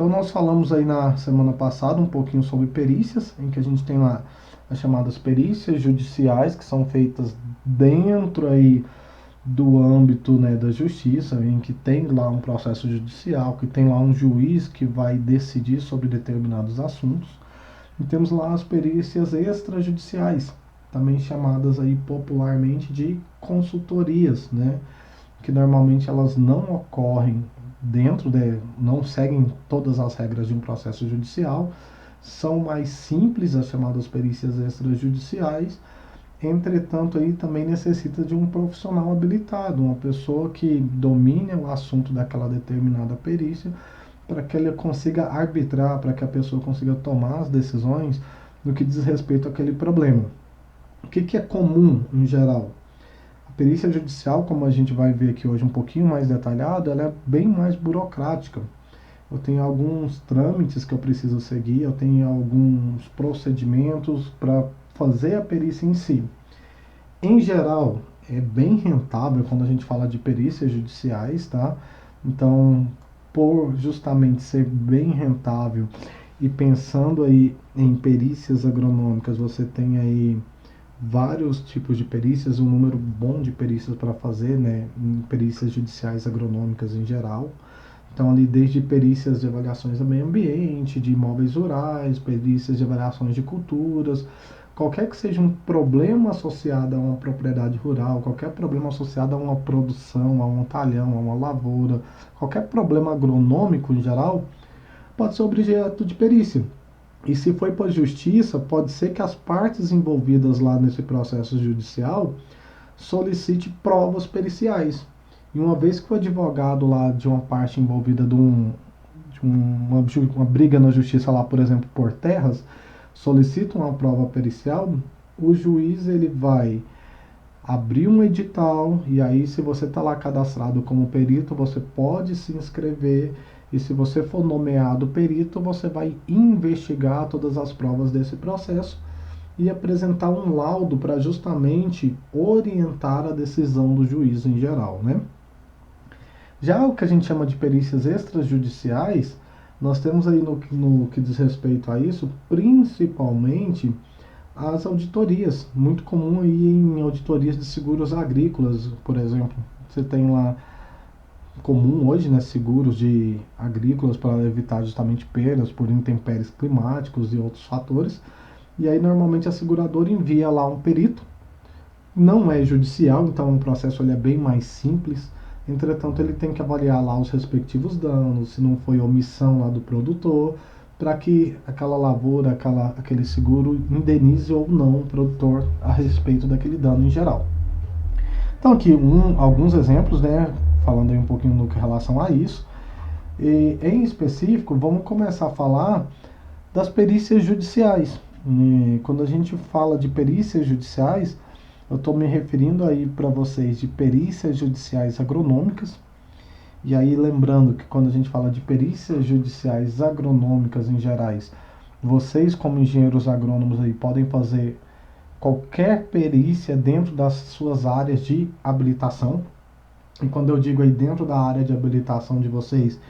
Então nós falamos aí na semana passada um pouquinho sobre perícias, em que a gente tem lá as chamadas perícias judiciais, que são feitas dentro aí do âmbito, né, da justiça, em que tem lá um processo judicial, que tem lá um juiz que vai decidir sobre determinados assuntos. E temos lá as perícias extrajudiciais, também chamadas aí popularmente de consultorias, né, que normalmente elas não ocorrem não seguem todas as regras de um processo judicial, são mais simples as chamadas perícias extrajudiciais. Entretanto, aí também necessita de um profissional habilitado, uma pessoa que domine o assunto daquela determinada perícia, para que ele consiga arbitrar, para que a pessoa consiga tomar as decisões no que diz respeito àquele problema. O que é comum em geral? A perícia judicial, como a gente vai ver aqui hoje um pouquinho mais detalhado, ela é bem mais burocrática. Eu tenho alguns trâmites que eu preciso seguir, eu tenho alguns procedimentos para fazer a perícia em si. Em geral, é bem rentável quando a gente fala de perícias judiciais, tá? Então, por justamente ser bem rentável e pensando aí em perícias agronômicas, você tem aí vários tipos de perícias, um número bom de perícias para fazer, né, em perícias judiciais agronômicas em geral. Então, ali desde perícias de avaliações do meio ambiente, de imóveis rurais, perícias de avaliações de culturas, qualquer que seja um problema associado a uma propriedade rural, qualquer problema associado a uma produção, a um talhão, a uma lavoura, qualquer problema agronômico em geral, pode ser objeto de perícia. E se for para a justiça, pode ser que as partes envolvidas lá nesse processo judicial solicite provas periciais. E uma vez que o advogado lá de uma parte envolvida uma briga na justiça lá, por exemplo, por terras, solicita uma prova pericial, o juiz ele vai abrir um edital e aí se você está lá cadastrado como perito, você pode se inscrever e se você for nomeado perito, você vai investigar todas as provas desse processo e apresentar um laudo para justamente orientar a decisão do juiz em geral, né? Já o que a gente chama de perícias extrajudiciais, nós temos aí no que diz respeito a isso, principalmente as auditorias. Muito comum aí em auditorias de seguros agrícolas, por exemplo. Você tem lá, comum hoje, né, seguros de agrícolas para evitar justamente perdas por intempéries climáticos e outros fatores. E aí normalmente a seguradora envia lá um perito. Não é judicial, então o processo ele é bem mais simples. Entretanto, ele tem que avaliar lá os respectivos danos, se não foi omissão lá do produtor, para que aquela lavoura, aquele seguro indenize ou não o produtor a respeito daquele dano em geral. Então aqui alguns exemplos, né, falando aí um pouquinho no que relação a isso. E, em específico, vamos começar a falar das perícias judiciais. E, quando a gente fala de perícias judiciais, eu estou me referindo aí para vocês de perícias judiciais agronômicas. E aí lembrando que quando a gente fala de perícias judiciais agronômicas em gerais, vocês como engenheiros agrônomos aí podem fazer qualquer perícia dentro das suas áreas de habilitação. E quando eu digo aí dentro da área de habilitação de vocês,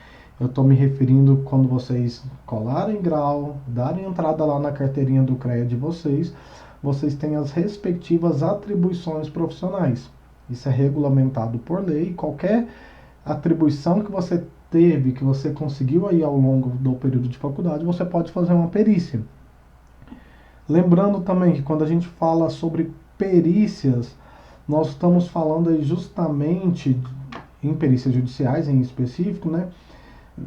eu estou me referindo quando vocês colarem grau, darem entrada lá na carteirinha do CREA de vocês, vocês têm as respectivas atribuições profissionais. Isso é regulamentado por lei. Qualquer atribuição que você teve, que você conseguiu aí ao longo do período de faculdade, você pode fazer uma perícia. Lembrando também que quando a gente fala sobre perícias, nós estamos falando aí justamente em perícias judiciais em específico, né,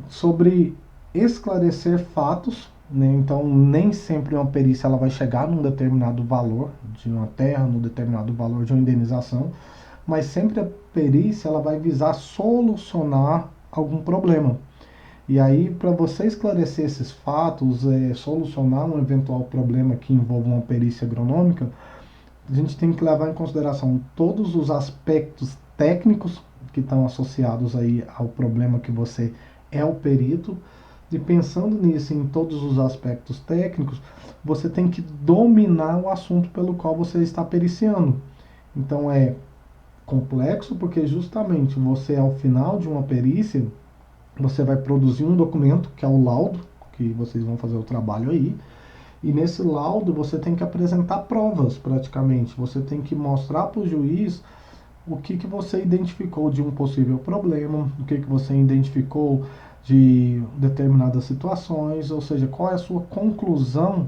sobre esclarecer fatos, né? Então nem sempre uma perícia ela vai chegar num determinado valor de uma terra, num determinado valor de uma indenização, mas sempre a perícia ela vai visar solucionar algum problema. E aí, para você esclarecer esses fatos, solucionar um eventual problema que envolva uma perícia agronômica, a gente tem que levar em consideração todos os aspectos técnicos que estão associados aí ao problema que você é o perito. E pensando nisso, em todos os aspectos técnicos, você tem que dominar o assunto pelo qual você está periciando. Então é complexo porque justamente você ao final de uma perícia, você vai produzir um documento, que é o laudo, que vocês vão fazer o trabalho aí, e nesse laudo você tem que apresentar provas, praticamente. Você tem que mostrar para o juiz o que você identificou de um possível problema, o que você identificou de determinadas situações, ou seja, qual é a sua conclusão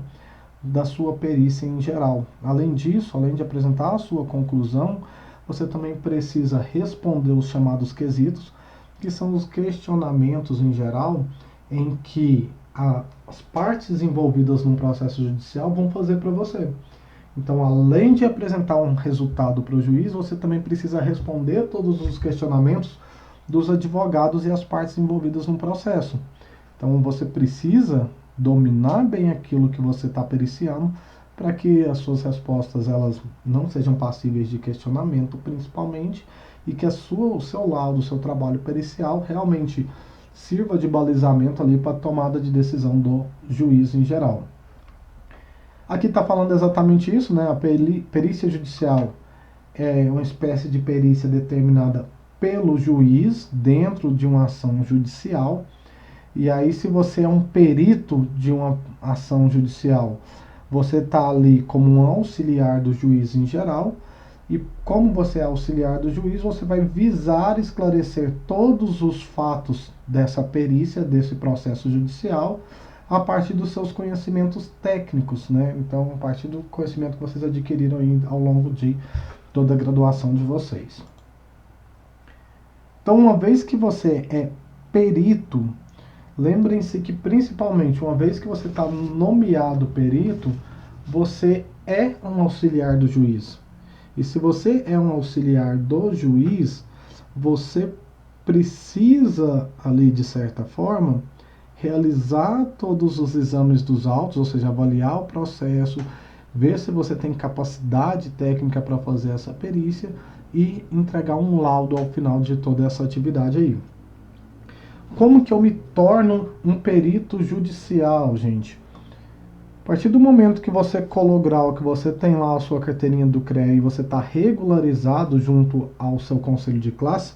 da sua perícia em geral. Além disso, além de apresentar a sua conclusão, você também precisa responder os chamados quesitos, que são os questionamentos em geral em que as partes envolvidas num processo judicial vão fazer para você. Então, além de apresentar um resultado para o juiz, você também precisa responder todos os questionamentos dos advogados e as partes envolvidas no processo. Então, você precisa dominar bem aquilo que você está periciando para que as suas respostas elas não sejam passíveis de questionamento, principalmente, e que o seu laudo, o seu trabalho pericial realmente sirva de balizamento ali para a tomada de decisão do juiz em geral. Aqui está falando exatamente isso, né? A perícia judicial é uma espécie de perícia determinada pelo juiz dentro de uma ação judicial. E aí, se você é um perito de uma ação judicial, você está ali como um auxiliar do juiz em geral. E como você é auxiliar do juiz, você vai visar esclarecer todos os fatos dessa perícia, desse processo judicial, a partir dos seus conhecimentos técnicos, né? Então, a partir do conhecimento que vocês adquiriram aí ao longo de toda a graduação de vocês. Então, uma vez que você é perito, lembrem-se que, principalmente, uma vez que você está nomeado perito, você é um auxiliar do juiz. E se você é um auxiliar do juiz, você precisa, ali, de certa forma, realizar todos os exames dos autos, ou seja, avaliar o processo, ver se você tem capacidade técnica para fazer essa perícia e entregar um laudo ao final de toda essa atividade aí. Como que eu me torno um perito judicial, gente? A partir do momento que você colou grau, que você tem lá a sua carteirinha do CREA e você está regularizado junto ao seu conselho de classe,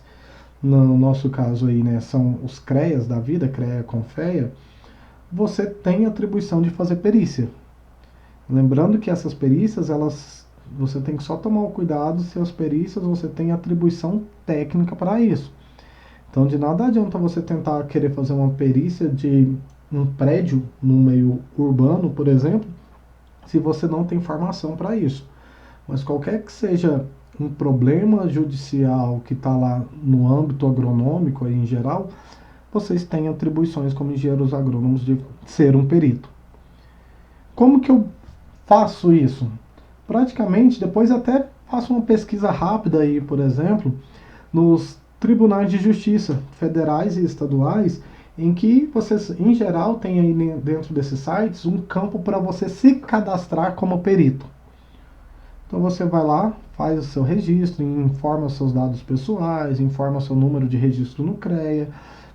no nosso caso aí, né, são os CREAs da vida, CREA, CONFEA, você tem atribuição de fazer perícia. Lembrando que essas perícias, você tem que só tomar o cuidado se as perícias você tem atribuição técnica para isso. Então, de nada adianta você tentar querer fazer uma perícia de um prédio no meio urbano, por exemplo, se você não tem formação para isso. Mas qualquer que seja um problema judicial que está lá no âmbito agronômico aí em geral, vocês têm atribuições como engenheiros agrônomos de ser um perito. Como que eu faço isso? Praticamente, depois até faço uma pesquisa rápida aí, por exemplo, nos tribunais de justiça federais e estaduais, em que vocês, em geral, tem aí dentro desses sites um campo para você se cadastrar como perito. Então você vai lá, faz o seu registro, informa os seus dados pessoais, informa o seu número de registro no CREA,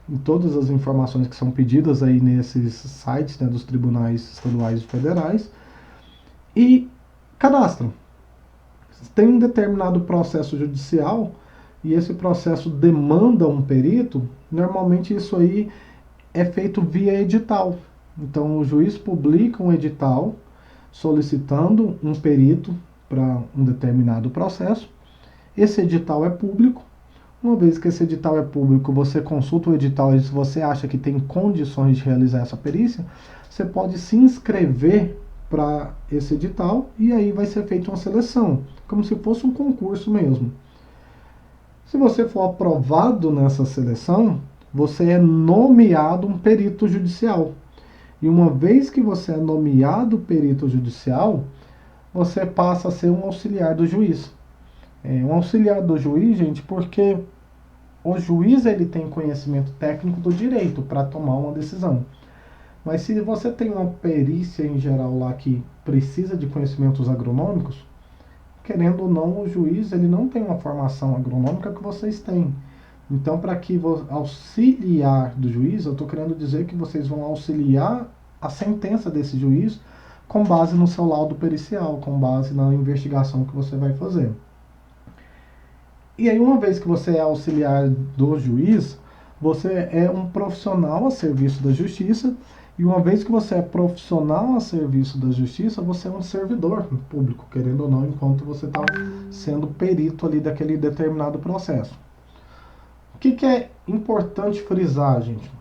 em todas as informações que são pedidas aí nesses sites, né, dos tribunais estaduais e federais, e cadastram. Tem um determinado processo judicial e esse processo demanda um perito, normalmente isso aí é feito via edital. Então o juiz publica um edital solicitando um perito para um determinado processo. Esse edital é público. Uma vez que esse edital é público, você consulta o edital e se você acha que tem condições de realizar essa perícia, você pode se inscrever para esse edital e aí vai ser feita uma seleção, como se fosse um concurso mesmo. Se você for aprovado nessa seleção, você é nomeado um perito judicial. E uma vez que você é nomeado perito judicial, você passa a ser um auxiliar do juiz. Um auxiliar do juiz, gente, porque o juiz ele tem conhecimento técnico do direito para tomar uma decisão. Mas se você tem uma perícia em geral lá que precisa de conhecimentos agronômicos, querendo ou não, o juiz ele não tem uma formação agronômica que vocês têm. Então, para que auxiliar do juiz, eu estou querendo dizer que vocês vão auxiliar a sentença desse juiz com base no seu laudo pericial, com base na investigação que você vai fazer. E aí, uma vez que você é auxiliar do juiz, você é um profissional a serviço da justiça, e uma vez que você é profissional a serviço da justiça, você é um servidor público, querendo ou não, enquanto você está sendo perito ali daquele determinado processo. O que é importante frisar, gente?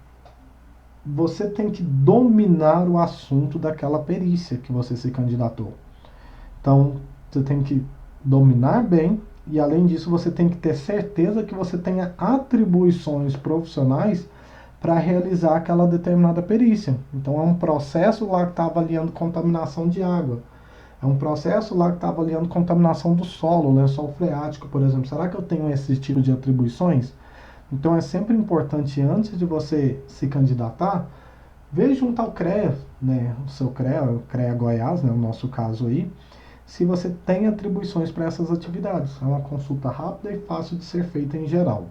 Você tem que dominar o assunto daquela perícia que você se candidatou. Então, você tem que dominar bem e, além disso, você tem que ter certeza que você tenha atribuições profissionais para realizar aquela determinada perícia. Então, é um processo lá que está avaliando contaminação de água. É um processo lá que está avaliando contaminação do solo, lençol freático, por exemplo. Será que eu tenho esse tipo de atribuições? Então, é sempre importante, antes de você se candidatar, ver junto ao CREA, né, o seu CREA, o CREA Goiás, né, o nosso caso aí, se você tem atribuições para essas atividades. É uma consulta rápida e fácil de ser feita em geral.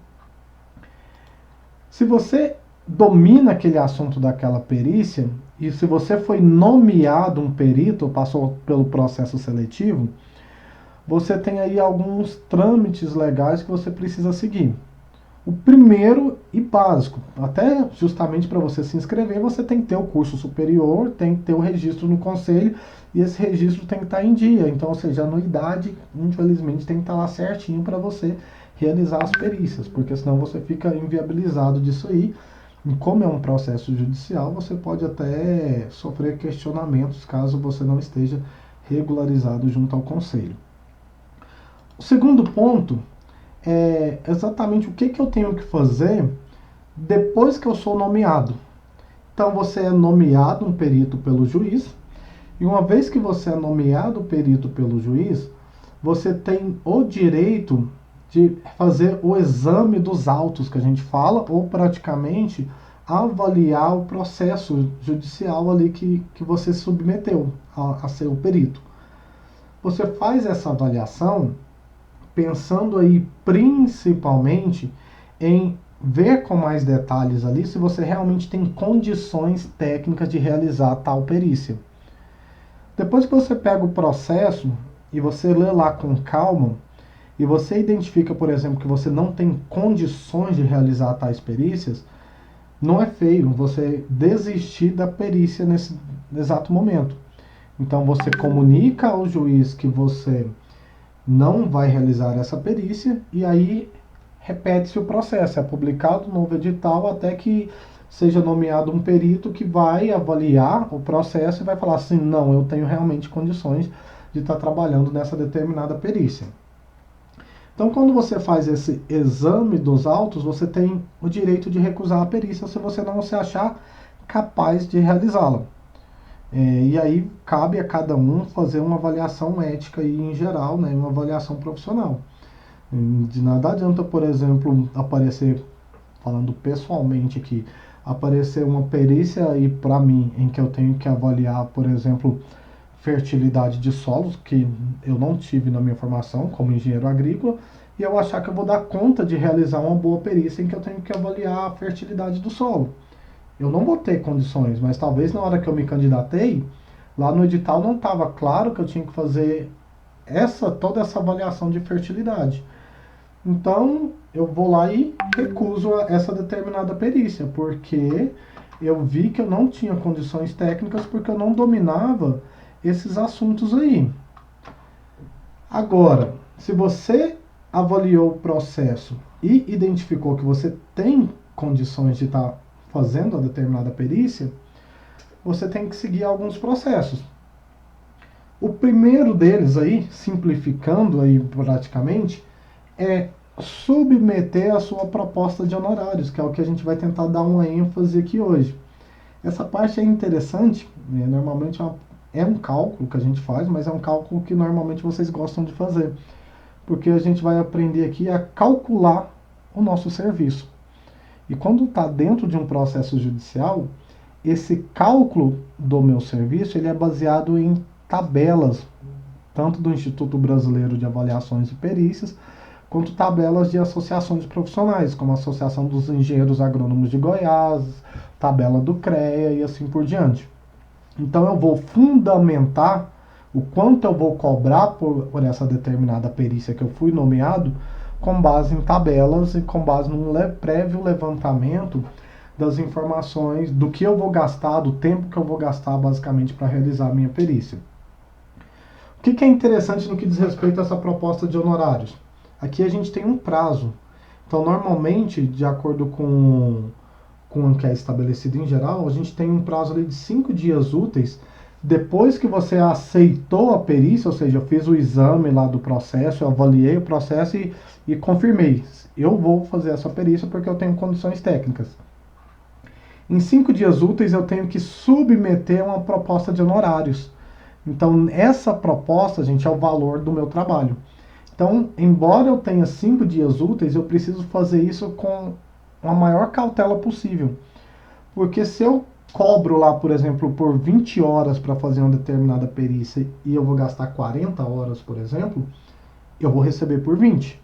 Se você domina aquele assunto daquela perícia, e se você foi nomeado um perito ou passou pelo processo seletivo, você tem aí alguns trâmites legais que você precisa seguir. O primeiro e básico, até justamente para você se inscrever, você tem que ter o curso superior, tem que ter o registro no conselho, e esse registro tem que estar em dia. Então, ou seja, a anuidade, infelizmente, tem que estar lá certinho para você realizar as perícias, porque senão você fica inviabilizado disso aí. E como é um processo judicial, você pode até sofrer questionamentos caso você não esteja regularizado junto ao conselho. O segundo ponto é exatamente o que eu tenho que fazer depois que eu sou nomeado. Então, você é nomeado um perito pelo juiz, e uma vez que você é nomeado perito pelo juiz, você tem o direito de fazer o exame dos autos que a gente fala, ou praticamente avaliar o processo judicial ali que você submeteu a ser o perito. Você faz essa avaliação pensando aí principalmente em ver com mais detalhes ali se você realmente tem condições técnicas de realizar tal perícia. Depois que você pega o processo e você lê lá com calma, e você identifica, por exemplo, que você não tem condições de realizar tais perícias, não é feio você desistir da perícia nesse exato momento. Então você comunica ao juiz que você não vai realizar essa perícia, e aí repete-se o processo, é publicado um novo edital até que seja nomeado um perito que vai avaliar o processo e vai falar assim, não, eu tenho realmente condições de estar trabalhando nessa determinada perícia. Então, quando você faz esse exame dos autos, você tem o direito de recusar a perícia se você não se achar capaz de realizá-la. E aí cabe a cada um fazer uma avaliação ética e em geral, né, uma avaliação profissional. De nada adianta, por exemplo, aparecer, falando pessoalmente aqui, aparecer uma perícia aí para mim em que eu tenho que avaliar, por exemplo, fertilidade de solos, que eu não tive na minha formação como engenheiro agrícola, e eu achar que eu vou dar conta de realizar uma boa perícia em que eu tenho que avaliar a fertilidade do solo. Eu não vou ter condições, mas talvez na hora que eu me candidatei, lá no edital não estava claro que eu tinha que fazer toda essa avaliação de fertilidade. Então, eu vou lá e recuso essa determinada perícia, porque eu vi que eu não tinha condições técnicas, porque eu não dominava esses assuntos aí. Agora, se você avaliou o processo e identificou que você tem condições de estar fazendo a determinada perícia, você tem que seguir alguns processos. O primeiro deles aí, simplificando aí praticamente, é submeter a sua proposta de honorários, que é o que a gente vai tentar dar uma ênfase aqui hoje. Essa parte é interessante, né? Normalmente é um cálculo que a gente faz, mas é um cálculo que normalmente vocês gostam de fazer, porque a gente vai aprender aqui a calcular o nosso serviço. E quando está dentro de um processo judicial, esse cálculo do meu serviço ele é baseado em tabelas, tanto do Instituto Brasileiro de Avaliações e Perícias, quanto tabelas de associações profissionais, como a Associação dos Engenheiros Agrônomos de Goiás, tabela do CREA e assim por diante. Então eu vou fundamentar o quanto eu vou cobrar por essa determinada perícia que eu fui nomeado, com base em tabelas e com base num prévio levantamento das informações do que eu vou gastar, do tempo que eu vou gastar basicamente para realizar a minha perícia. O que é interessante no que diz respeito a essa proposta de honorários? Aqui a gente tem um prazo. Então, normalmente, de acordo com o que é estabelecido em geral, a gente tem um prazo ali de 5 dias úteis depois que você aceitou a perícia, ou seja, eu fiz o exame lá do processo, eu avaliei o processo e confirmei. Eu vou fazer essa perícia porque eu tenho condições técnicas. Em 5 dias úteis eu tenho que submeter uma proposta de honorários. Então, essa proposta, gente, é o valor do meu trabalho. Então, embora eu tenha 5 dias úteis, eu preciso fazer isso com a maior cautela possível. Porque se eu cobro lá, por exemplo, por 20 horas para fazer uma determinada perícia e eu vou gastar 40 horas, por exemplo, eu vou receber por 20.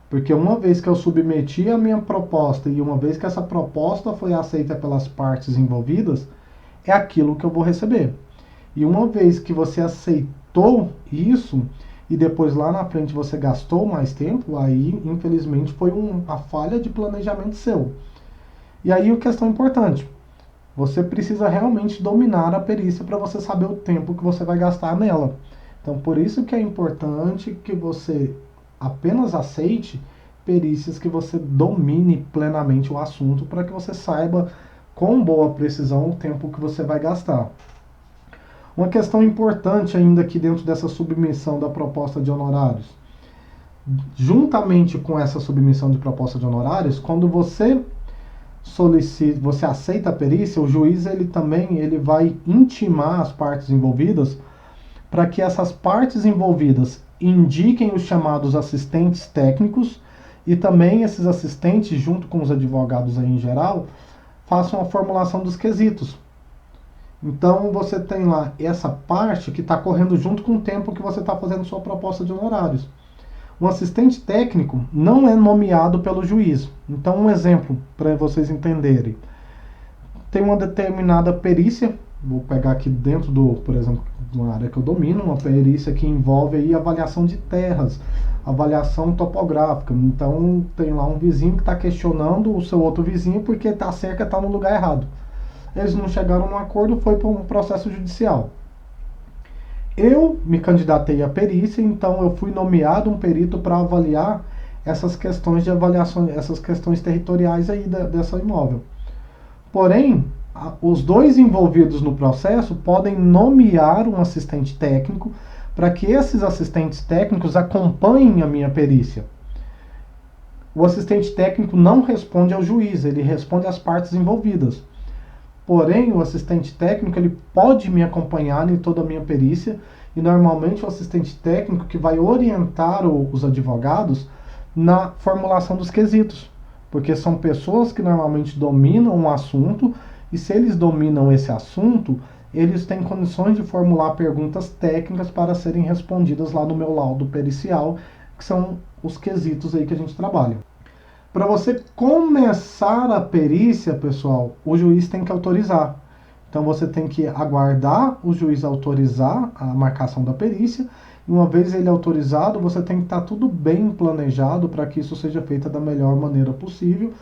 Porque uma vez que eu submeti a minha proposta e uma vez que essa proposta foi aceita pelas partes envolvidas, é aquilo que eu vou receber. E uma vez que você aceitou isso e depois lá na frente você gastou mais tempo, aí infelizmente foi uma falha de planejamento seu. E aí a questão importante, você precisa realmente dominar a perícia para você saber o tempo que você vai gastar nela. Então por isso que é importante que você apenas aceite perícias que você domine plenamente o assunto para que você saiba com boa precisão o tempo que você vai gastar. Uma questão importante ainda aqui dentro dessa submissão da proposta de honorários. Juntamente com essa submissão de proposta de honorários, quando você solicita, você aceita a perícia, o juiz ele vai intimar as partes envolvidas para que essas partes envolvidas indiquem os chamados assistentes técnicos e também esses assistentes, junto com os advogados aí em geral, façam a formulação dos quesitos. Então você tem lá essa parte que está correndo junto com o tempo que você está fazendo sua proposta de honorários. Um assistente técnico não é nomeado pelo juiz. Então um exemplo para vocês entenderem. Tem uma determinada perícia, vou pegar aqui dentro por exemplo, de uma área que eu domino, uma perícia que envolve aí avaliação de terras, avaliação topográfica. Então tem lá um vizinho que está questionando o seu outro vizinho porque a cerca está no lugar errado. Eles não chegaram num acordo, foi para um processo judicial. Eu me candidatei à perícia, então eu fui nomeado um perito para avaliar essas questões de avaliação, essas questões territoriais aí dessa imóvel. Porém, os dois envolvidos no processo podem nomear um assistente técnico para que esses assistentes técnicos acompanhem a minha perícia. O assistente técnico não responde ao juiz, ele responde às partes envolvidas. Porém, o assistente técnico ele pode me acompanhar em toda a minha perícia e normalmente o assistente técnico que vai orientar os advogados na formulação dos quesitos, porque são pessoas que normalmente dominam um assunto e se eles dominam esse assunto, eles têm condições de formular perguntas técnicas para serem respondidas lá no meu laudo pericial, que são os quesitos aí que a gente trabalha. Para você começar a perícia, pessoal, o juiz tem que autorizar. Então você tem que aguardar o juiz autorizar a marcação da perícia. E uma vez ele autorizado, você tem que estar tudo bem planejado para que isso seja feito da melhor maneira possível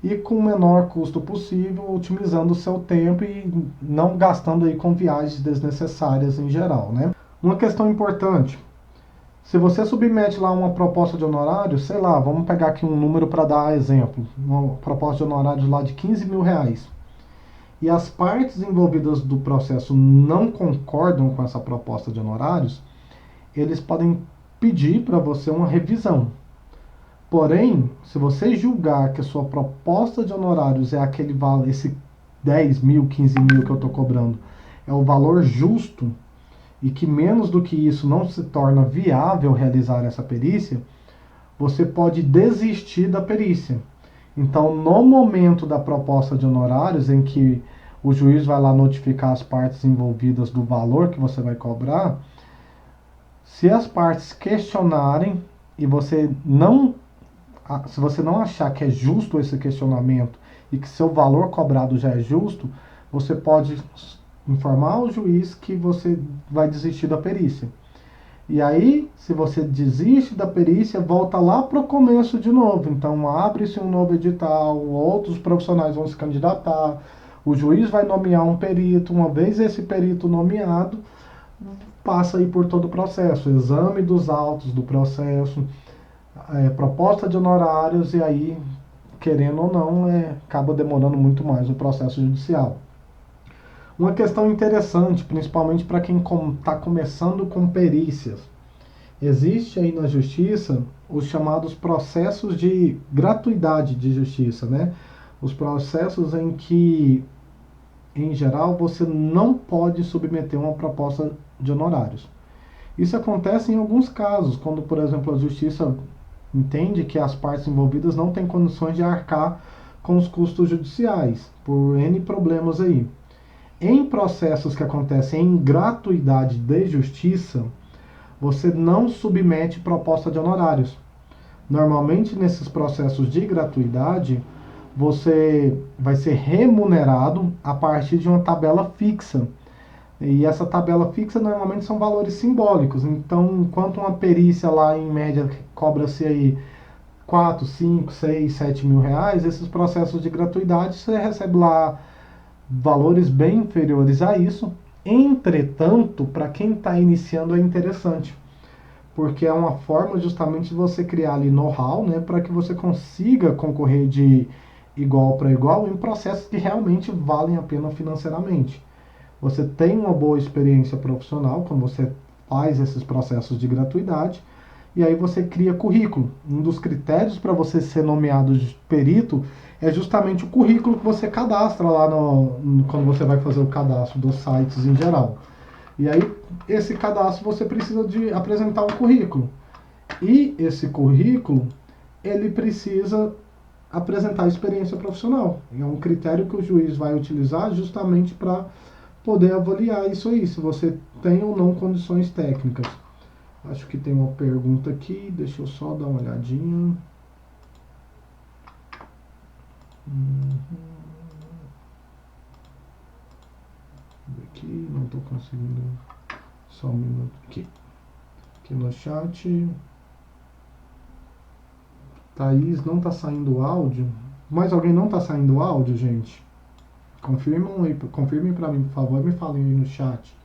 e com o menor custo possível, otimizando o seu tempo e não gastando aí com viagens desnecessárias em geral, né? Uma questão importante. Se você submete lá uma proposta de honorário, sei lá, vamos pegar aqui um número para dar exemplo, uma proposta de honorário lá de 15 mil reais, e as partes envolvidas do processo não concordam com essa proposta de honorários, eles podem pedir para você uma revisão. Porém, se você julgar que a sua proposta de honorários é aquele valor, esse 10 mil, 15 mil que eu estou cobrando, é o valor justo, e que menos do que isso não se torna viável realizar essa perícia, você pode desistir da perícia. Então, no momento da proposta de honorários, em que o juiz vai lá notificar as partes envolvidas do valor que você vai cobrar, se as partes questionarem e se você não achar que é justo esse questionamento e que seu valor cobrado já é justo, você pode informar o juiz que você vai desistir da perícia. E aí, se você desiste da perícia, volta lá para o começo de novo. Então, abre-se um novo edital, outros profissionais vão se candidatar, o juiz vai nomear um perito. Uma vez esse perito nomeado, passa aí por todo o processo, exame dos autos do processo, proposta de honorários, e aí, querendo ou não, acaba demorando muito mais o processo judicial. Uma questão interessante, principalmente para quem está começando com perícias. Existe aí na justiça os chamados processos de gratuidade de justiça, né? Os processos em que, em geral, você não pode submeter uma proposta de honorários. Isso acontece em alguns casos, quando, por exemplo, a justiça entende que as partes envolvidas não têm condições de arcar com os custos judiciais, por N problemas aí. Em processos que acontecem em gratuidade de justiça, você não submete proposta de honorários. Normalmente, nesses processos de gratuidade, você vai ser remunerado a partir de uma tabela fixa. E essa tabela fixa normalmente são valores simbólicos. Então, enquanto uma perícia lá em média cobra-se aí 4, 5, 6, 7 mil reais, esses processos de gratuidade você recebe lá valores bem inferiores a isso. Entretanto, para quem está iniciando é interessante, porque é uma forma justamente de você criar ali know-how, né, para que você consiga concorrer de igual para igual em processos que realmente valem a pena financeiramente. Você tem uma boa experiência profissional quando você faz esses processos de gratuidade, e aí você cria currículo. Um dos critérios para você ser nomeado de perito é justamente o currículo que você cadastra lá quando você vai fazer o cadastro dos sites em geral. E aí, esse cadastro você precisa de apresentar um currículo. E esse currículo, ele precisa apresentar experiência profissional. É um critério que o juiz vai utilizar justamente para poder avaliar isso aí, se você tem ou não condições técnicas. Acho que tem uma pergunta aqui, deixa eu só dar uma olhadinha. Aqui, não estou conseguindo. Só um minuto aqui. Aqui no chat. Thaís, não está saindo áudio. Mais alguém não está saindo áudio, gente? Confirmem para mim, por favor, me falem aí no chat.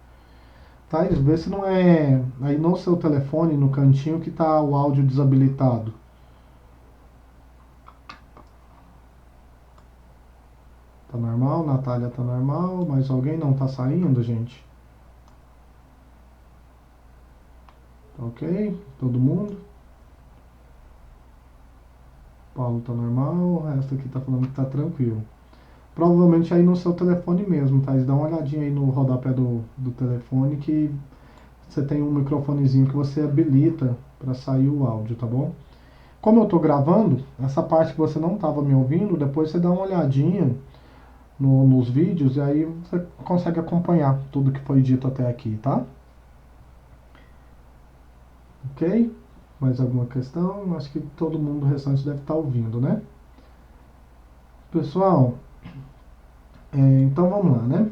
Thaís, vê se não é aí no seu telefone, no cantinho, que está o áudio desabilitado. Tá normal? Natália tá normal? Mais alguém não tá saindo, gente? Ok? Todo mundo? Paulo tá normal, o resto aqui tá falando que tá tranquilo. Provavelmente aí no seu telefone mesmo, tá? Dá uma olhadinha aí no rodapé do telefone que você tem um microfonezinho que você habilita para sair o áudio, tá bom? Como eu tô gravando, essa parte que você não tava me ouvindo, depois você dá uma olhadinha nos vídeos e aí você consegue acompanhar tudo que foi dito até aqui, tá? Ok? Mais alguma questão? Acho que todo mundo restante deve estar ouvindo, né? Pessoal, então vamos lá, né?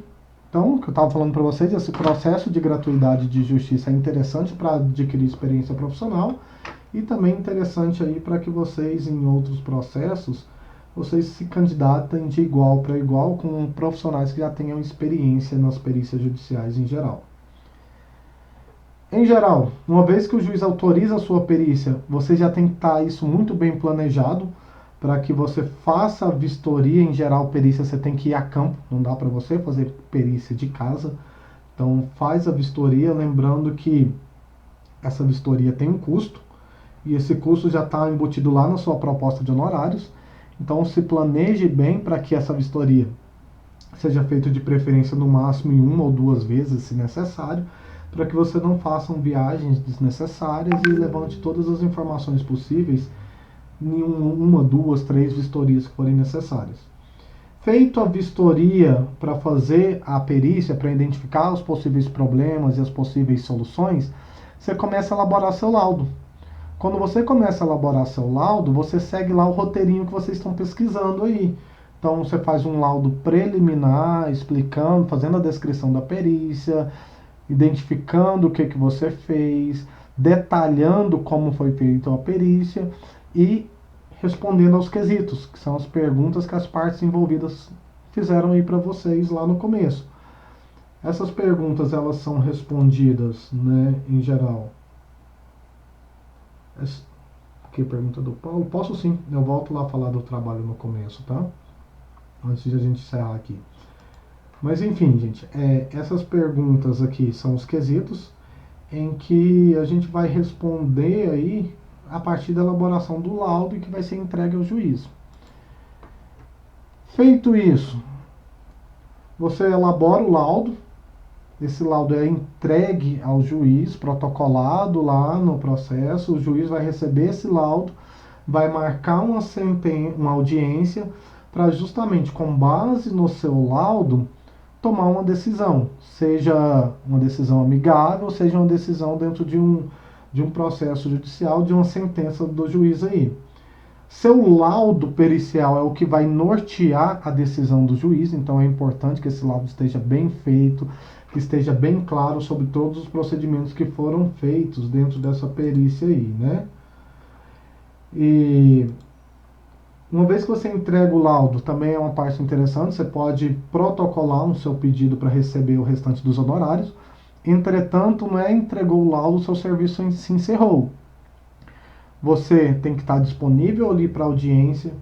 Então, o que eu estava falando para vocês, esse processo de gratuidade de justiça é interessante para adquirir experiência profissional e também interessante aí para que vocês, em outros processos, vocês se candidatem de igual para igual com profissionais que já tenham experiência nas perícias judiciais em geral. Em geral, uma vez que o juiz autoriza a sua perícia, você já tem que estar isso muito bem planejado para que você faça a vistoria. Em geral, perícia você tem que ir a campo, não dá para você fazer perícia de casa. Então, faz a vistoria, lembrando que essa vistoria tem um custo e esse custo já está embutido lá na sua proposta de honorários. Então, se planeje bem para que essa vistoria seja feita de preferência no máximo em 1 ou 2 vezes, se necessário, para que você não faça viagens desnecessárias e levante todas as informações possíveis em 1, 2, 3 vistorias que forem necessárias. Feito a vistoria para fazer a perícia, para identificar os possíveis problemas e as possíveis soluções, você começa a elaborar seu laudo. Quando você começa a elaborar seu laudo, você segue lá o roteirinho que vocês estão pesquisando aí. Então você faz um laudo preliminar, explicando, fazendo a descrição da perícia, identificando o que você fez, detalhando como foi feita a perícia e respondendo aos quesitos, que são as perguntas que as partes envolvidas fizeram aí para vocês lá no começo. Essas perguntas, elas são respondidas, né, em geral. Aqui, pergunta do Paulo. Posso sim, eu volto lá a falar do trabalho no começo, tá? Antes de a gente encerrar aqui. Mas enfim, gente, essas perguntas aqui são os quesitos em que a gente vai responder aí a partir da elaboração do laudo e que vai ser entregue ao juiz. Feito isso, você elabora o laudo, esse laudo é entregue ao juiz, protocolado lá no processo, o juiz vai receber esse laudo, vai marcar uma audiência para justamente com base no seu laudo tomar uma decisão, seja uma decisão amigável, seja uma decisão dentro de um processo judicial, de uma sentença do juiz aí. Seu laudo pericial é o que vai nortear a decisão do juiz, então é importante que esse laudo esteja bem feito, que esteja bem claro sobre todos os procedimentos que foram feitos dentro dessa perícia aí, né? E uma vez que você entrega o laudo, também é uma parte interessante, você pode protocolar no seu pedido para receber o restante dos honorários. Entretanto, não é entregou o laudo, o seu serviço se encerrou. Você tem que estar disponível ali para audiência,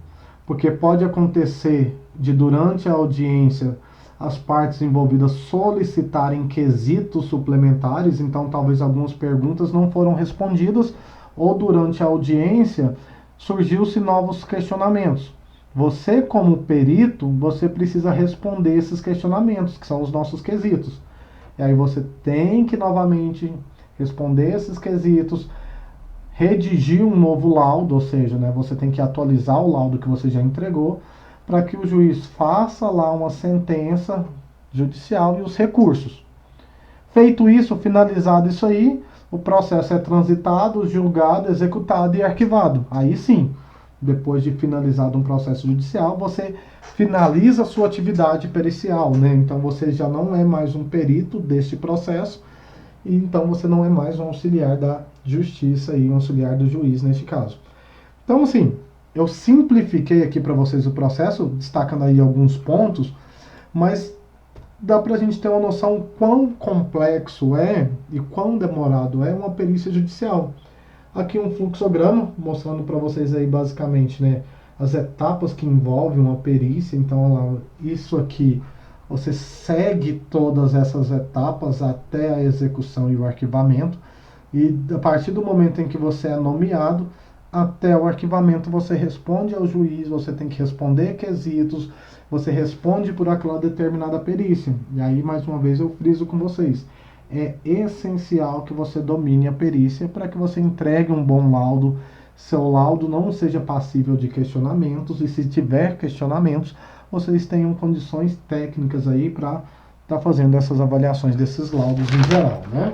porque pode acontecer de durante a audiência as partes envolvidas solicitarem quesitos suplementares, então talvez algumas perguntas não foram respondidas, ou durante a audiência surgiu-se novos questionamentos. Você, como perito, você precisa responder esses questionamentos, que são os nossos quesitos. E aí você tem que novamente responder esses quesitos, redigir um novo laudo, ou seja, né, você tem que atualizar o laudo que você já entregou, para que o juiz faça lá uma sentença judicial e os recursos. Feito isso, finalizado isso aí, o processo é transitado, julgado, executado e arquivado. Aí sim, depois de finalizado um processo judicial, você finaliza a sua atividade pericial, né? Então você já não é mais um perito deste processo, e então você não é mais um auxiliar da justiça e um auxiliar do juiz neste caso. Então, assim, eu simplifiquei aqui para vocês o processo, destacando aí alguns pontos, mas dá para a gente ter uma noção quão complexo é e quão demorado é uma perícia judicial. Aqui um fluxograma mostrando para vocês aí basicamente, né, as etapas que envolvem uma perícia. Então, lá, isso aqui, você segue todas essas etapas até a execução e o arquivamento. E a partir do momento em que você é nomeado, até o arquivamento você responde ao juiz, você tem que responder quesitos, você responde por aquela determinada perícia. E aí, mais uma vez, eu friso com vocês. É essencial que você domine a perícia para que você entregue um bom laudo, seu laudo não seja passível de questionamentos, e se tiver questionamentos, vocês tenham condições técnicas aí para estar fazendo essas avaliações desses laudos em geral, né?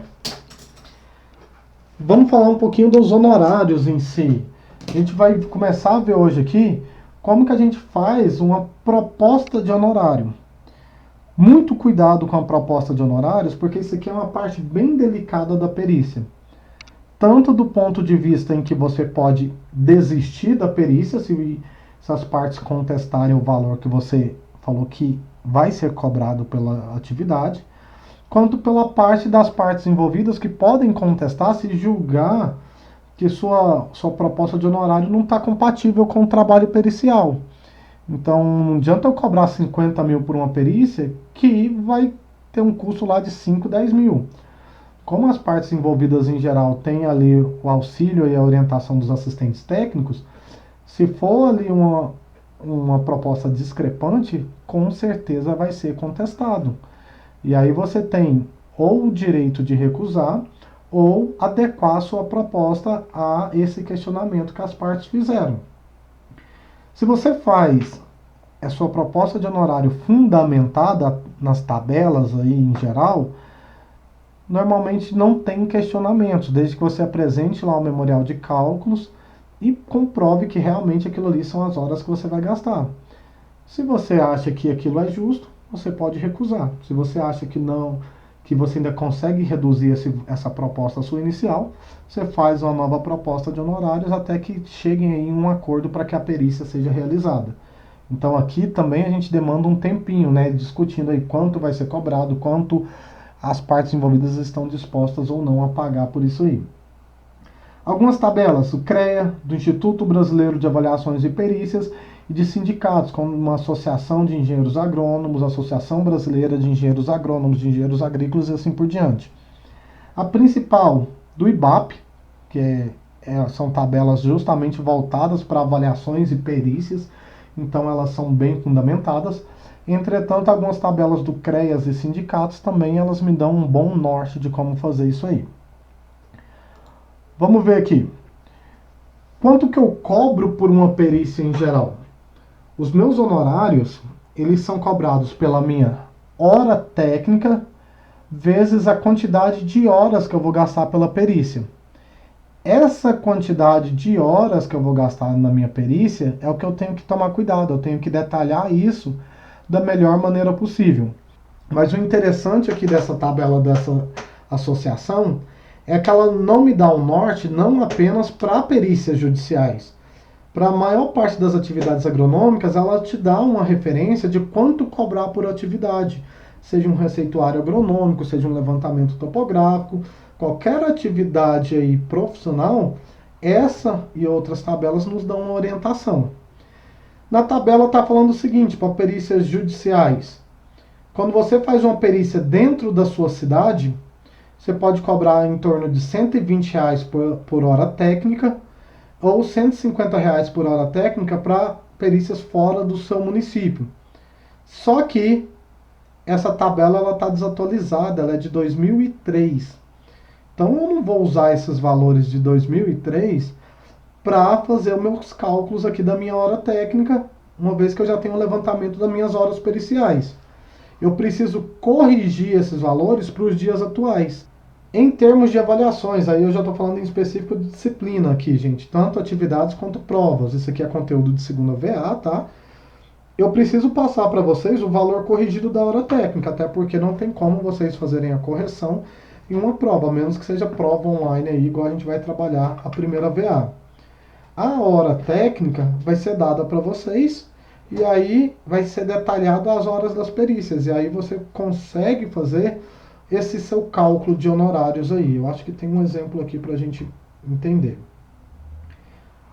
Vamos falar um pouquinho dos honorários em si. A gente vai começar a ver hoje aqui como que a gente faz uma proposta de honorário. Muito cuidado com a proposta de honorários, porque isso aqui é uma parte bem delicada da perícia. Tanto do ponto de vista em que você pode desistir da perícia, se as partes contestarem o valor que você falou que vai ser cobrado pela atividade, quanto pela parte das partes envolvidas que podem contestar se julgar que sua proposta de honorário não está compatível com o trabalho pericial. Então, não adianta eu cobrar 50 mil por uma perícia que vai ter um custo lá de 5, 10 mil. Como as partes envolvidas em geral têm ali o auxílio e a orientação dos assistentes técnicos, se for ali uma proposta discrepante, com certeza vai ser contestado. E aí você tem ou o direito de recusar ou adequar a sua proposta a esse questionamento que as partes fizeram. Se você faz a sua proposta de honorário fundamentada nas tabelas aí em geral, normalmente não tem questionamentos, desde que você apresente lá o memorial de cálculos e comprove que realmente aquilo ali são as horas que você vai gastar. Se você acha que aquilo é justo, você pode recusar. Se você acha que não, que você ainda consegue reduzir essa proposta sua inicial, você faz uma nova proposta de honorários até que cheguem em um acordo para que a perícia seja realizada. Então aqui também a gente demanda um tempinho, né, discutindo aí quanto vai ser cobrado, quanto as partes envolvidas estão dispostas ou não a pagar por isso aí. Algumas tabelas, o CREA, do Instituto Brasileiro de Avaliações e Perícias, e de sindicatos, como uma Associação de Engenheiros Agrônomos, Associação Brasileira de Engenheiros Agrônomos, de Engenheiros Agrícolas e assim por diante. A principal do IBAP, que são tabelas justamente voltadas para avaliações e perícias, então elas são bem fundamentadas. Entretanto, algumas tabelas do CREAS e sindicatos também elas me dão um bom norte de como fazer isso aí. Vamos ver aqui. Quanto que eu cobro por uma perícia em geral? Os meus honorários, eles são cobrados pela minha hora técnica vezes a quantidade de horas que eu vou gastar pela perícia. Essa quantidade de horas que eu vou gastar na minha perícia é o que eu tenho que tomar cuidado, eu tenho que detalhar isso da melhor maneira possível. Mas o interessante aqui dessa tabela dessa associação é que ela não me dá um norte não apenas para perícias judiciais. Para a maior parte das atividades agronômicas, ela te dá uma referência de quanto cobrar por atividade, seja um receituário agronômico, seja um levantamento topográfico, qualquer atividade aí profissional, essa e outras tabelas nos dão uma orientação. Na tabela está falando o seguinte, para perícias judiciais, quando você faz uma perícia dentro da sua cidade, você pode cobrar em torno de R$ 120 por hora técnica ou R$ 150 por hora técnica para perícias fora do seu município. Só que essa tabela está desatualizada, ela é de 2003. Então eu não vou usar esses valores de 2003 para fazer os meus cálculos aqui da minha hora técnica, uma vez que eu já tenho o levantamento das minhas horas periciais. Eu preciso corrigir esses valores para os dias atuais. Em termos de avaliações, aí eu já estou falando em específico de disciplina aqui, gente, tanto atividades quanto provas. Isso aqui é conteúdo de segunda VA, tá? Eu preciso passar para vocês o valor corrigido da hora técnica, até porque não tem como vocês fazerem a correção em uma prova, a menos que seja prova online aí, igual a gente vai trabalhar a primeira VA. A hora técnica vai ser dada para vocês e aí vai ser detalhado as horas das perícias. E aí você consegue fazer esse seu cálculo de honorários aí. Eu acho que tem um exemplo aqui para a gente entender.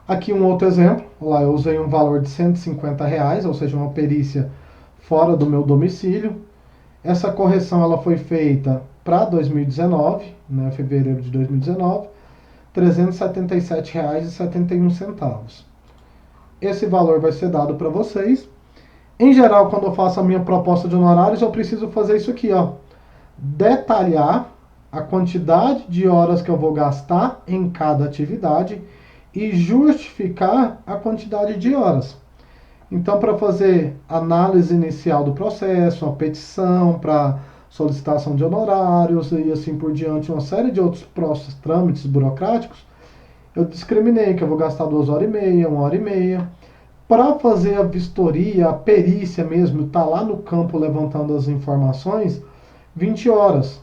Aqui um outro exemplo. Lá eu usei um valor de R$ 150, ou seja, uma perícia fora do meu domicílio. Essa correção ela foi feita para 2019, né, fevereiro de 2019, R$ 377,71. Esse valor vai ser dado para vocês. Em geral, quando eu faço a minha proposta de honorários, eu preciso fazer isso aqui, ó. Detalhar a quantidade de horas que eu vou gastar em cada atividade e justificar a quantidade de horas. Então, para fazer análise inicial do processo, a petição para solicitação de honorários e assim por diante, uma série de outros trâmites burocráticos, eu discriminei que eu vou gastar 2h30, 1h30. Para fazer a vistoria, a perícia mesmo, tá lá no campo levantando as informações, 20 horas.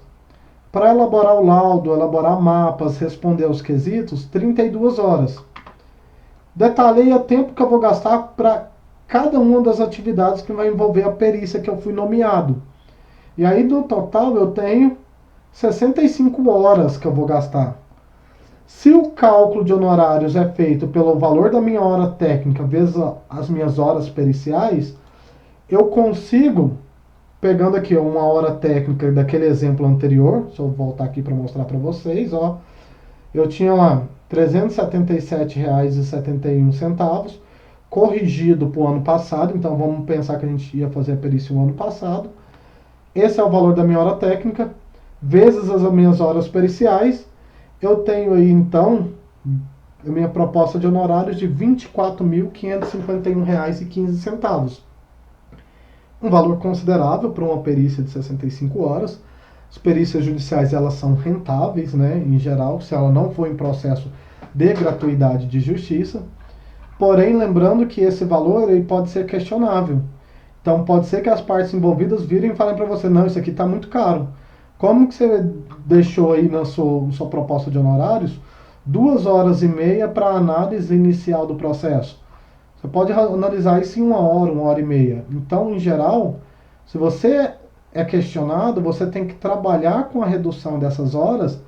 Para elaborar o laudo, elaborar mapas, responder aos quesitos, 32 horas. Detalhei o tempo que eu vou gastar para cada uma das atividades que vai envolver a perícia que eu fui nomeado. E aí, no total, eu tenho 65 horas que eu vou gastar. Se o cálculo de honorários é feito pelo valor da minha hora técnica vezes as minhas horas periciais, eu consigo, pegando aqui uma hora técnica daquele exemplo anterior, deixa eu voltar aqui para mostrar para vocês, ó, eu tinha lá R$ 377,71, corrigido para o ano passado, então vamos pensar que a gente ia fazer a perícia o ano passado. Esse é o valor da minha hora técnica, vezes as minhas horas periciais. Eu tenho aí, então, a minha proposta de honorários de R$ 24.551,15. Um valor considerável para uma perícia de 65 horas. As perícias judiciais, elas são rentáveis, né, em geral, se ela não for em processo de gratuidade de justiça. Porém, lembrando que esse valor ele pode ser questionável. Então, pode ser que as partes envolvidas virem e falem para você, não, isso aqui está muito caro. como que você deixou aí na sua proposta de honorários 2 horas e meia para análise inicial do processo? Você pode analisar isso em 1 hora e meia. Então, em geral, se você é questionado, você tem que trabalhar com a redução dessas horas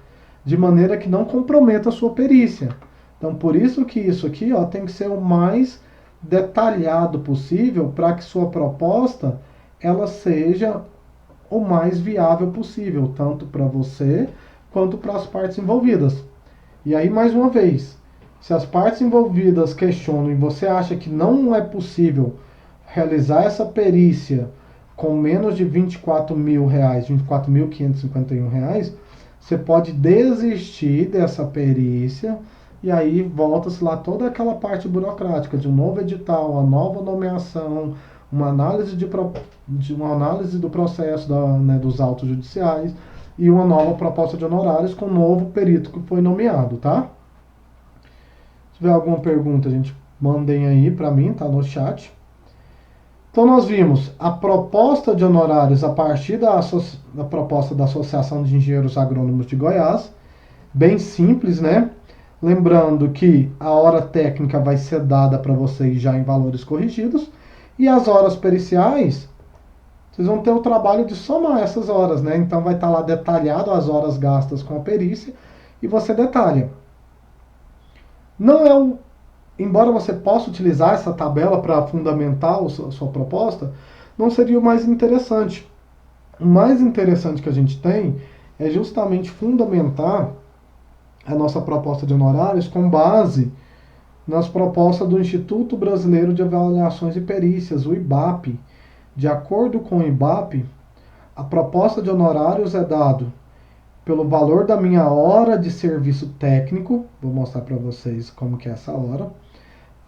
de maneira que não comprometa a sua perícia. Então, por isso que isso aqui tem que ser o mais detalhado possível para que sua proposta ela seja o mais viável possível, tanto para você quanto para as partes envolvidas. E aí, mais uma vez, se as partes envolvidas questionam e você acha que não é possível realizar essa perícia com menos de R$ 24.000, R$ 24.551, você pode desistir dessa perícia e aí volta-se lá toda aquela parte burocrática de um novo edital, uma nova nomeação, uma análise, uma análise do processo dos autos judiciais e uma nova proposta de honorários com um novo perito que foi nomeado, tá? Se tiver alguma pergunta, gente, mandem aí para mim, tá no chat. Então nós vimos a proposta de honorários a partir da proposta da Associação de Engenheiros Agrônomos de Goiás, bem simples, né? Lembrando que a hora técnica vai ser dada para vocês já em valores corrigidos e as horas periciais, vocês vão ter o trabalho de somar essas horas, né? Então vai estar lá detalhado as horas gastas com a perícia e você detalha. Não é embora você possa utilizar essa tabela para fundamentar a sua proposta, não seria o mais interessante. O mais interessante que a gente tem é justamente fundamentar a nossa proposta de honorários com base nas propostas do Instituto Brasileiro de Avaliações e Perícias, o IBAP. De acordo com o IBAP, a proposta de honorários é dado pelo valor da minha hora de serviço técnico, vou mostrar para vocês como que é essa hora,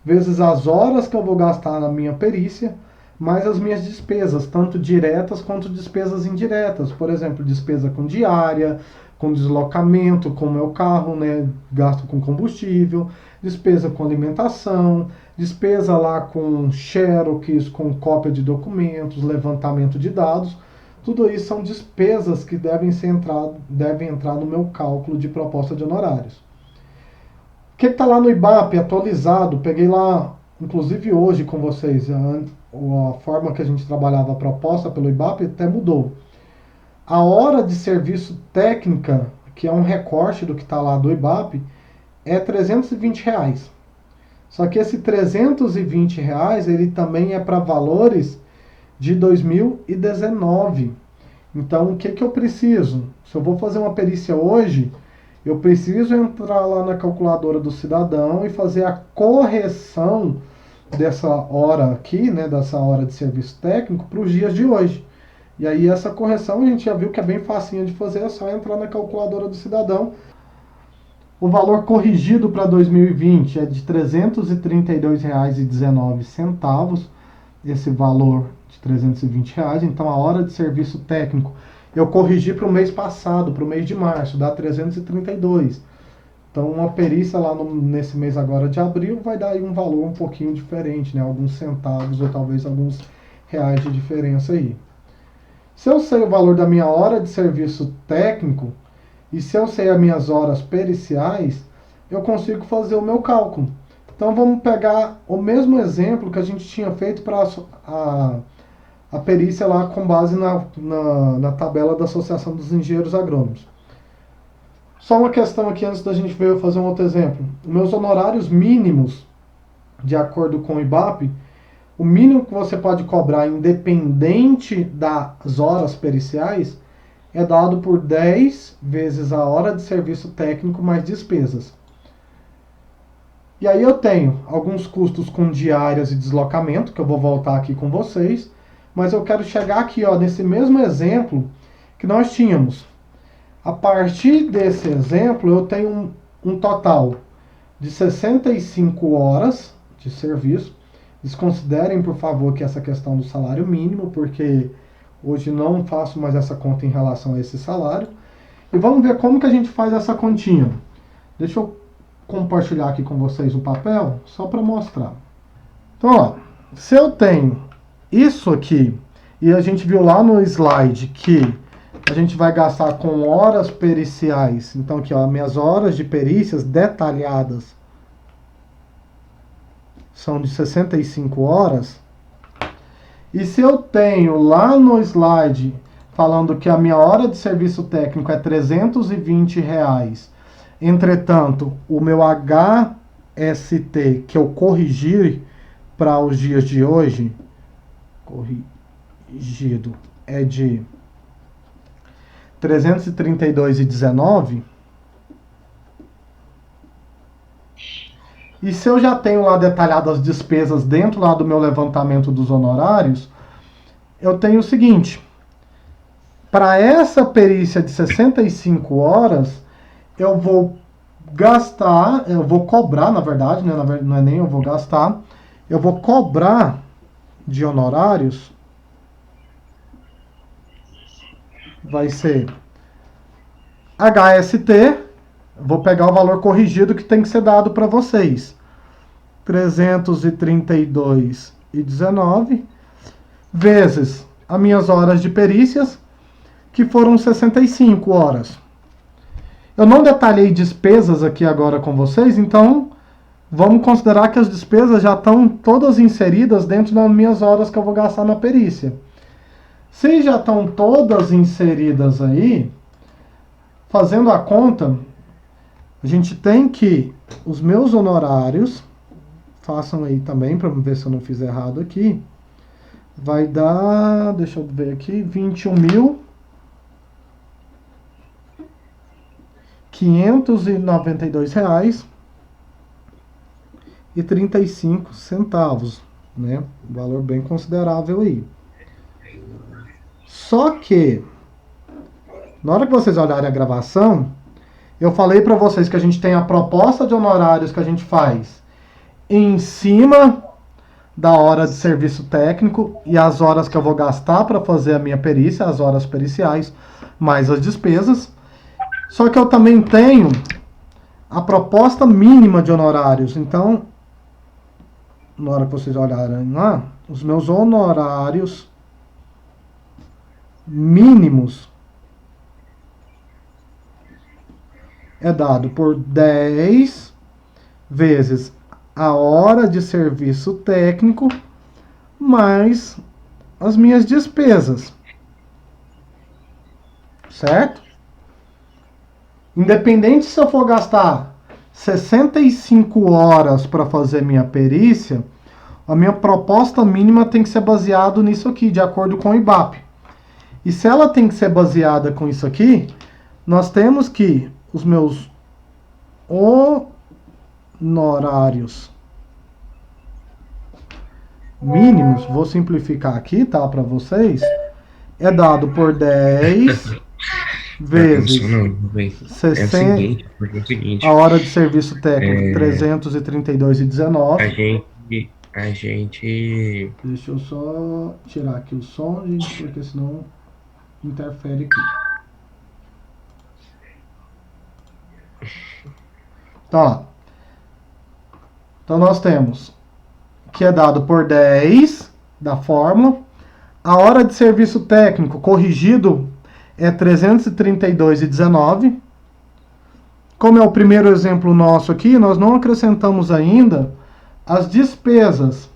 vezes as horas que eu vou gastar na minha perícia, mais as minhas despesas, tanto diretas quanto despesas indiretas. Por exemplo, despesa com diária, com deslocamento, com o meu carro, né, gasto com combustível, despesa com alimentação, despesa lá com xerox, com cópia de documentos, levantamento de dados. Tudo isso são despesas que devem entrar no meu cálculo de proposta de honorários. O que está lá no IBAP atualizado? Peguei lá, inclusive hoje com vocês, a forma que a gente trabalhava a proposta pelo IBAP até mudou. A hora de serviço técnica, que é um recorte do que está lá do IBAP, é R$320. Só que esse R$320, ele também é para valores de 2019. Então, o que eu preciso? Se eu vou fazer uma perícia hoje, eu preciso entrar lá na calculadora do cidadão e fazer a correção dessa hora aqui, né, dessa hora de serviço técnico, para os dias de hoje. E aí essa correção a gente já viu que é bem facinho de fazer, é só entrar na calculadora do cidadão. O valor corrigido para 2020 é de R$ 332,19, esse valor de R$320. Então a hora de serviço técnico eu corrigi para o mês passado, para o mês de março, dá 332. Então uma perícia lá nesse mês agora de abril vai dar aí um valor um pouquinho diferente, né? Alguns centavos ou talvez alguns reais de diferença aí. Se eu sei o valor da minha hora de serviço técnico e se eu sei as minhas horas periciais, eu consigo fazer o meu cálculo. Então vamos pegar o mesmo exemplo que a gente tinha feito para a perícia lá com base na tabela da Associação dos Engenheiros Agrônomos. Só uma questão aqui antes da gente ver fazer um outro exemplo. Os meus honorários mínimos, de acordo com o IBAP, o mínimo que você pode cobrar independente das horas periciais é dado por 10 vezes a hora de serviço técnico mais despesas. E aí eu tenho alguns custos com diárias e deslocamento, que eu vou voltar aqui com vocês, mas eu quero chegar aqui nesse mesmo exemplo que nós tínhamos. A partir desse exemplo eu tenho um total de 65 horas de serviço. Desconsiderem, por favor, que essa questão do salário mínimo, porque hoje não faço mais essa conta em relação a esse salário. E vamos ver como que a gente faz essa continha. Deixa eu compartilhar aqui com vocês o papel, só para mostrar. Então, se eu tenho isso aqui, e a gente viu lá no slide que a gente vai gastar com horas periciais. Então aqui, ó, minhas horas de perícias detalhadas são de 65 horas. E se eu tenho lá no slide falando que a minha hora de serviço técnico é R$320, entretanto, o meu HST que eu corrigi para os dias de hoje, corrigido, é de 332,19. E se eu já tenho lá detalhado as despesas dentro lá do meu levantamento dos honorários, eu tenho o seguinte: para essa perícia de 65 horas, eu vou gastar, eu vou cobrar, na verdade, né? Não é nem eu vou gastar, eu vou cobrar de honorários, vai ser HST, vou pegar o valor corrigido que tem que ser dado para vocês, 332,19, vezes as minhas horas de perícias, que foram 65 horas. Eu não detalhei despesas aqui agora com vocês, então vamos considerar que as despesas já estão todas inseridas dentro das minhas horas que eu vou gastar na perícia. Se já estão todas inseridas aí, fazendo a conta, a gente tem que os meus honorários, façam aí também para ver se eu não fiz errado aqui, vai dar, deixa eu ver aqui, R$592,35, né? Um valor bem considerável aí. Só que, na hora que vocês olharem a gravação, eu falei para vocês que a gente tem a proposta de honorários que a gente faz em cima da hora de serviço técnico e as horas que eu vou gastar para fazer a minha perícia, as horas periciais, mais as despesas. Só que eu também tenho a proposta mínima de honorários. Então, na hora que vocês olharem lá, os meus honorários mínimos é dado por 10 vezes a hora de serviço técnico mais as minhas despesas. Certo? Independente se eu for gastar 65 horas para fazer minha perícia, a minha proposta mínima tem que ser baseada nisso aqui, de acordo com o IBAP. E se ela tem que ser baseada com isso aqui, nós temos que os meus honorários mínimos, vou simplificar aqui, tá, para vocês, é dado por 10 vezes 60, a hora de serviço técnico, 332,19. A gente... Deixa eu só tirar aqui o som, gente, porque senão interfere aqui. Então, então nós temos que é dado por 10 da fórmula. A hora de serviço técnico corrigido é 332,19. Como é o primeiro exemplo nosso aqui, nós não acrescentamos ainda as despesas.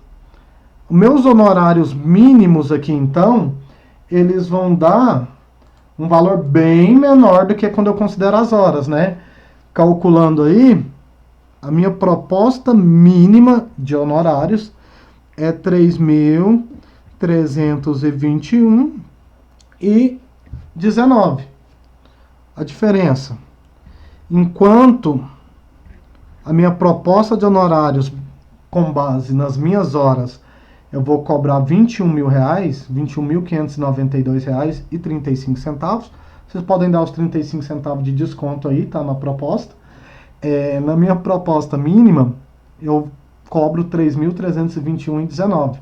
Os meus honorários mínimos aqui, então, eles vão dar um valor bem menor do que quando eu considero as horas, né? Calculando aí, a minha proposta mínima de honorários é 3.321,19. A diferença. Enquanto a minha proposta de honorários com base nas minhas horas, eu vou cobrar R$21.000, R$21.592,35. Vocês podem dar os 35 centavos de desconto aí, tá, na proposta. Na minha proposta mínima, eu cobro R$3.321,19.